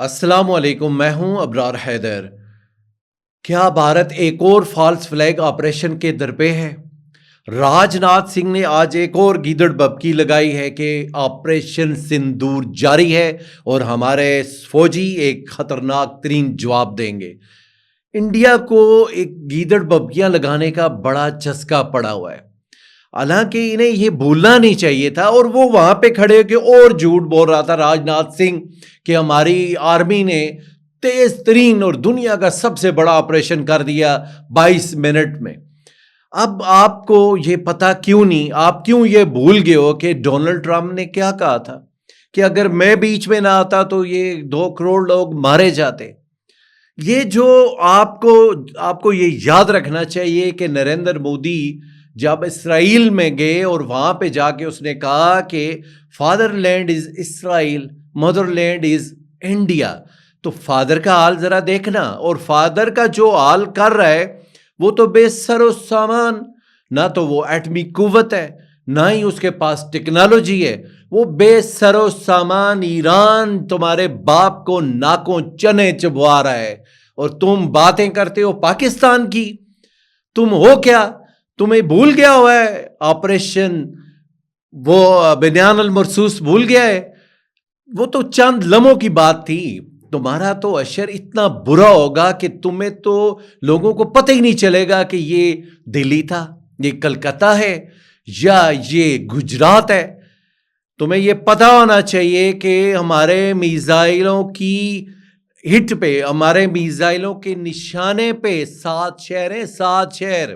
السلام علیکم، میں ہوں ابرار حیدر۔ کیا بھارت ایک اور فالس فلیگ آپریشن کے درپے ہے؟ راج ناتھ سنگھ نے آج ایک اور گیدڑ ببکی لگائی ہے کہ آپریشن سندور جاری ہے اور ہمارے فوجی ایک خطرناک ترین جواب دیں گے۔ انڈیا کو ایک گیدڑ ببکیاں لگانے کا بڑا چسکا پڑا ہوا ہے، حالانکہ انہیں یہ بھولنا نہیں چاہیے تھا، اور وہ وہاں پہ کھڑے ہو کے اور جھوٹ بول رہا تھا راج ناتھ سنگھ کہ ہماری آرمی نے تیز ترین اور دنیا کا سب سے بڑا آپریشن کر دیا 22 منٹ میں۔ اب آپ کو یہ پتا کیوں نہیں، آپ کیوں یہ بھول گئے ہو کہ ڈونلڈ ٹرمپ نے کیا کہا تھا کہ اگر میں بیچ میں نہ آتا تو یہ 2 کروڑ لوگ مارے جاتے۔ یہ جو آپ کو یہ یاد رکھنا چاہیے کہ نریندر مودی جب اسرائیل میں گئے اور وہاں پہ جا کے اس نے کہا کہ father land is Israel, mother land is India, تو فادر کا حال ذرا دیکھنا، اور فادر کا جو حال کر رہا ہے وہ تو بے سر و سامان، نہ تو وہ ایٹمی قوت ہے، نہ ہی اس کے پاس ٹیکنالوجی ہے، وہ بے سر و سامان ایران تمہارے باپ کو ناکوں چنے چبوا رہا ہے، اور تم باتیں کرتے ہو پاکستان کی۔ تم ہو کیا؟ تمہیں بھول گیا ہوا ہے آپریشن وہ بنیان المرصوص بھول گیا ہے؟ وہ تو چند لمحوں کی بات تھی۔ تمہارا تو اشر اتنا برا ہوگا کہ تمہیں تو لوگوں کو پتہ ہی نہیں چلے گا کہ یہ دلی تھا، یہ کلکتہ ہے، یا یہ گجرات ہے۔ تمہیں یہ پتہ ہونا چاہیے کہ ہمارے میزائلوں کی ہٹ پہ، ہمارے میزائلوں کے نشانے پہ 7 شہر ہیں، 7 شہر،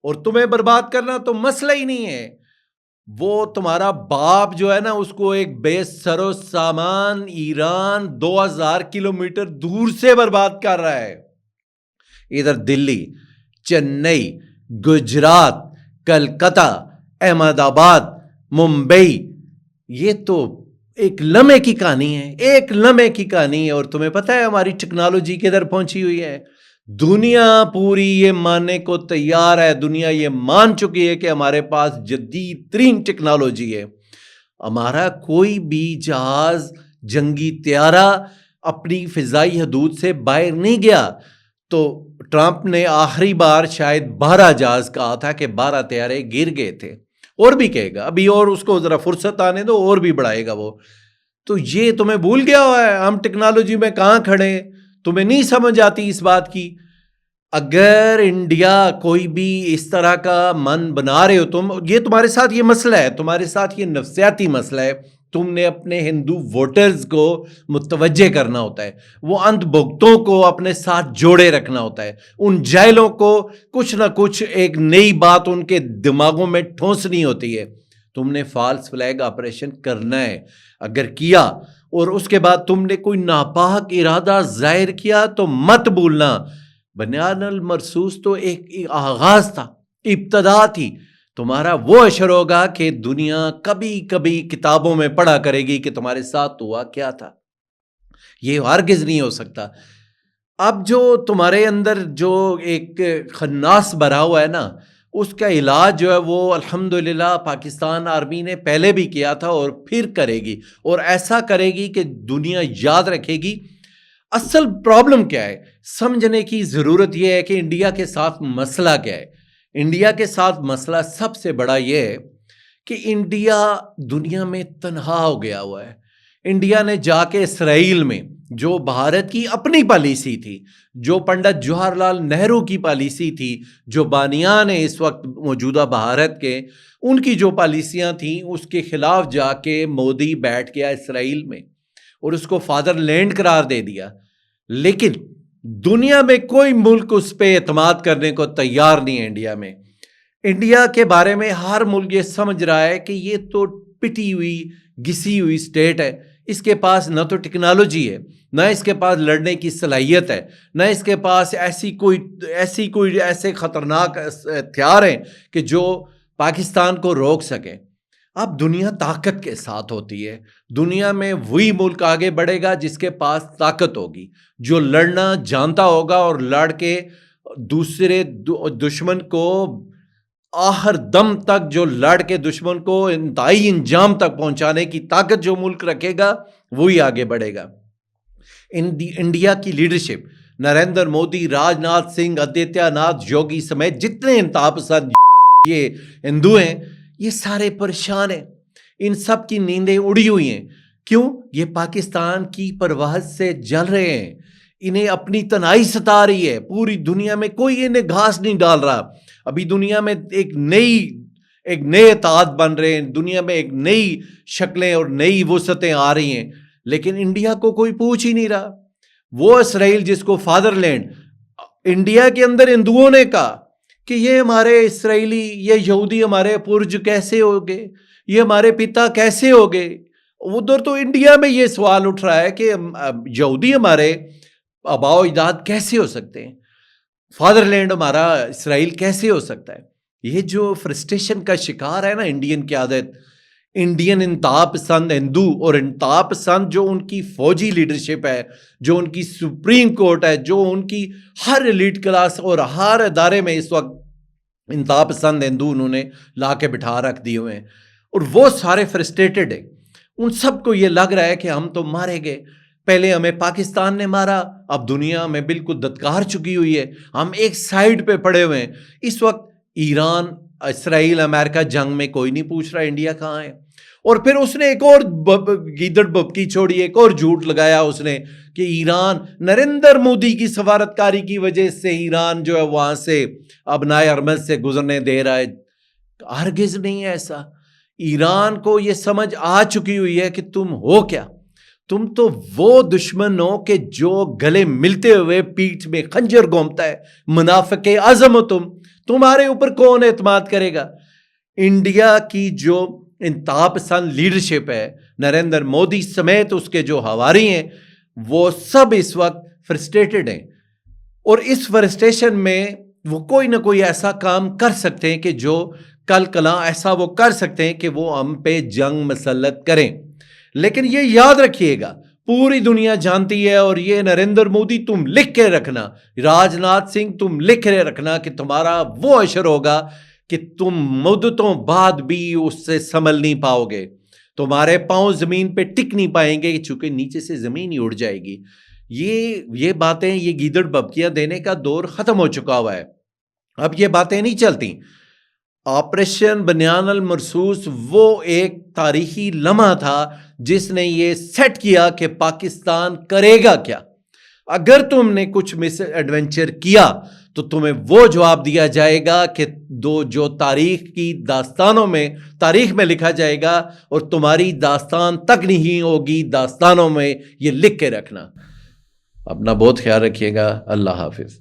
اور تمہیں برباد کرنا تو مسئلہ ہی نہیں ہے۔ وہ تمہارا باپ جو ہے نا، اس کو ایک بے سر و سامان ایران 2000 کلومیٹر دور سے برباد کر رہا ہے۔ ادھر دلی، چنئی، گجرات، کلکتہ، احمد آباد، ممبئی، یہ تو ایک لمحے کی کہانی ہے، ایک لمحے کی کہانی ہے۔ اور تمہیں پتہ ہے ہماری ٹیکنالوجی کدھر پہنچی ہوئی ہے؟ دنیا پوری یہ ماننے کو تیار ہے، دنیا یہ مان چکی ہے کہ ہمارے پاس جدید ترین ٹیکنالوجی ہے۔ ہمارا کوئی بھی جہاز، جنگی طیارہ اپنی فضائی حدود سے باہر نہیں گیا۔ تو ٹرمپ نے آخری بار شاید 12 جہاز کہا تھا کہ 12 طیارے گر گئے تھے، اور بھی کہے گا ابھی، اور اس کو ذرا فرصت آنے دو، اور بھی بڑھائے گا وہ۔ تو یہ تمہیں بھول گیا ہوا ہے ہم ٹیکنالوجی میں کہاں کھڑے ہیں، تمہیں نہیں سمجھ آتی اس بات کی۔ اگر انڈیا کوئی بھی اس طرح کا من بنا رہے ہو تم، یہ تمہارے ساتھ یہ مسئلہ ہے، تمہارے ساتھ یہ نفسیاتی مسئلہ ہے، تم نے اپنے ہندو ووٹرز کو متوجہ کرنا ہوتا ہے، وہ اندھ بھگتوں کو اپنے ساتھ جوڑے رکھنا ہوتا ہے، ان جاہلوں کو کچھ نہ کچھ ایک نئی بات ان کے دماغوں میں ٹھونسنی ہوتی ہے۔ تم نے فالس فلیگ آپریشن کرنا ہے، اگر کیا اور اس کے بعد تم نے کوئی ناپاک ارادہ ظاہر کیا تو مت بھولنا، بنیان المرصوص تو ایک آغاز تھا، ابتدا تھی۔ تمہارا وہ اشر ہوگا کہ دنیا کبھی کبھی کتابوں میں پڑھا کرے گی کہ تمہارے ساتھ ہوا کیا تھا۔ یہ ہرگز نہیں ہو سکتا۔ اب جو تمہارے اندر جو ایک خناس بھرا ہوا ہے نا، اس کا علاج جو ہے وہ الحمدللہ پاکستان آرمی نے پہلے بھی کیا تھا اور پھر کرے گی، اور ایسا کرے گی کہ دنیا یاد رکھے گی۔ اصل پرابلم کیا ہے سمجھنے کی ضرورت یہ ہے کہ انڈیا کے ساتھ مسئلہ کیا ہے۔ انڈیا کے ساتھ مسئلہ سب سے بڑا یہ ہے کہ انڈیا دنیا میں تنہا ہو گیا ہوا ہے۔ انڈیا نے جا کے اسرائیل میں، جو بھارت کی اپنی پالیسی تھی، جو پنڈت جواہر لال نہرو کی پالیسی تھی، جو بانیان ہیں اس وقت موجودہ بھارت کے، ان کی جو پالیسیاں تھیں اس کے خلاف جا کے مودی بیٹھ گیا اسرائیل میں اور اس کو فادر لینڈ قرار دے دیا۔ لیکن دنیا میں کوئی ملک اس پہ اعتماد کرنے کو تیار نہیں ہے۔ انڈیا کے بارے میں ہر ملک یہ سمجھ رہا ہے کہ یہ تو پٹی ہوئی گھسی ہوئی اسٹیٹ ہے، اس کے پاس نہ تو ٹیکنالوجی ہے، نہ اس کے پاس لڑنے کی صلاحیت ہے، نہ اس کے پاس ایسے خطرناک ہتھیار ہیں کہ جو پاکستان کو روک سکیں۔ اب دنیا طاقت کے ساتھ ہوتی ہے، دنیا میں وہی ملک آگے بڑھے گا جس کے پاس طاقت ہوگی، جو لڑنا جانتا ہوگا، اور لڑ کے دوسرے دشمن کو آخر دم تک، جو لڑ کے دشمن کو انتہائی انجام تک پہنچانے کی طاقت جو ملک رکھے گا وہی آگے بڑھے گا۔ انڈیا کی لیڈرشپ نریندر مودی، راج ناتھ سنگھ، آدتیہ ناتھ یوگی سمیت جتنے انتہا پسند یہ ہندو ہیں، یہ سارے پریشان ہیں، ان سب کی نیندیں اڑی ہوئی ہیں۔ کیوں؟ یہ پاکستان کی پرواز سے جل رہے ہیں، انہیں اپنی تنہائی ستا رہی ہے، پوری دنیا میں کوئی انہیں گھاس نہیں ڈال رہا۔ ابھی دنیا میں ایک نئے اتحاد بن رہے ہیں، دنیا میں ایک نئی شکلیں اور نئی وسعتیں آ رہی ہیں، لیکن انڈیا کو کوئی پوچھ ہی نہیں رہا۔ وہ اسرائیل جس کو فادر لینڈ انڈیا کے اندر ہندوؤں نے کہا کہ یہ ہمارے اسرائیلی، یہ یہودی ہمارے پرج کیسے ہو گئے، یہ ہمارے پتا کیسے ہو گئے۔ ادھر تو انڈیا میں یہ سوال اٹھ رہا ہے کہ یہودی ہمارے آباء و اجداد کیسے ہو سکتے ہیں، فادر لینڈ ہمارا اسرائیل کیسے ہو سکتا ہے۔ یہ جو فرسٹریشن کا شکار ہے نا انڈین قیادت، انڈین انتہا پسند ہندو اور انتہا پسند جو ان کی فوجی لیڈرشپ ہے، جو ان کی سپریم کورٹ ہے، جو ان کی ہر ایلیٹ کلاس اور ہر ادارے میں اس وقت انتہا پسند ہندو انہوں نے لا کے بٹھا رکھ دیے ہوئے ہیں، اور وہ سارے فرسٹریٹڈ ہیں۔ ان سب کو یہ لگ رہا ہے کہ ہم تو مارے گئے، پہلے ہمیں پاکستان نے مارا، اب دنیا میں بالکل دتکار چکی ہوئی ہے، ہم ایک سائیڈ پہ پڑے ہوئے ہیں۔ اس وقت ایران، اسرائیل، امریکہ جنگ میں کوئی نہیں پوچھ رہا انڈیا کہاں ہے۔ اور پھر اس نے ایک اور گیدڑ ببکی چھوڑی، ایک اور جھوٹ لگایا اس نے کہ ایران نریندر مودی کی سفارتکاری کی وجہ سے ایران جو ہے وہاں سے ابنائے ارمز سے گزرنے دے رہا ہے۔ ہرگز نہیں ہے ایسا۔ ایران کو یہ سمجھ آ چکی ہوئی ہے کہ تم ہو کیا، تم تو وہ دشمن ہو کہ جو گلے ملتے ہوئے پیٹھ میں خنجر گھومتا ہے، منافق اعظم ہو تمہارے اوپر کون اعتماد کرے گا۔ انڈیا کی جو انتہا پسند لیڈرشپ ہے، نریندر مودی سمیت اس کے جو حواری ہیں، وہ سب اس وقت فرسٹریٹڈ ہیں، اور اس فرسٹریشن میں وہ کوئی نہ کوئی ایسا کام کر سکتے ہیں کہ جو کل کلاں ایسا وہ کر سکتے ہیں کہ وہ ہم پہ جنگ مسلط کریں۔ لیکن یہ یاد رکھیے گا، پوری دنیا جانتی ہے، اور یہ نریندر مودی تم لکھ کے رکھنا، راج ناتھ سنگھ تم لکھ کے رکھنا کہ تمہارا وہ اشر ہوگا کہ تم مدتوں بعد بھی اس سے سنبھل نہیں پاؤ گے، تمہارے پاؤں زمین پہ ٹک نہیں پائیں گے، چونکہ نیچے سے زمین ہی اڑ جائے گی۔ یہ باتیں، یہ گیدڑ ببکیاں دینے کا دور ختم ہو چکا ہوا ہے، اب یہ باتیں نہیں چلتی۔ آپریشن بنیان المرصوص وہ ایک تاریخی لمحہ تھا جس نے یہ سیٹ کیا کہ پاکستان کرے گا کیا۔ اگر تم نے کچھ مس ایڈونچر کیا تو تمہیں وہ جواب دیا جائے گا کہ جو تاریخ کی داستانوں میں، تاریخ میں لکھا جائے گا، اور تمہاری داستان تک نہیں ہوگی داستانوں میں، یہ لکھ کے رکھنا۔ اپنا بہت خیال رکھیے گا، اللہ حافظ۔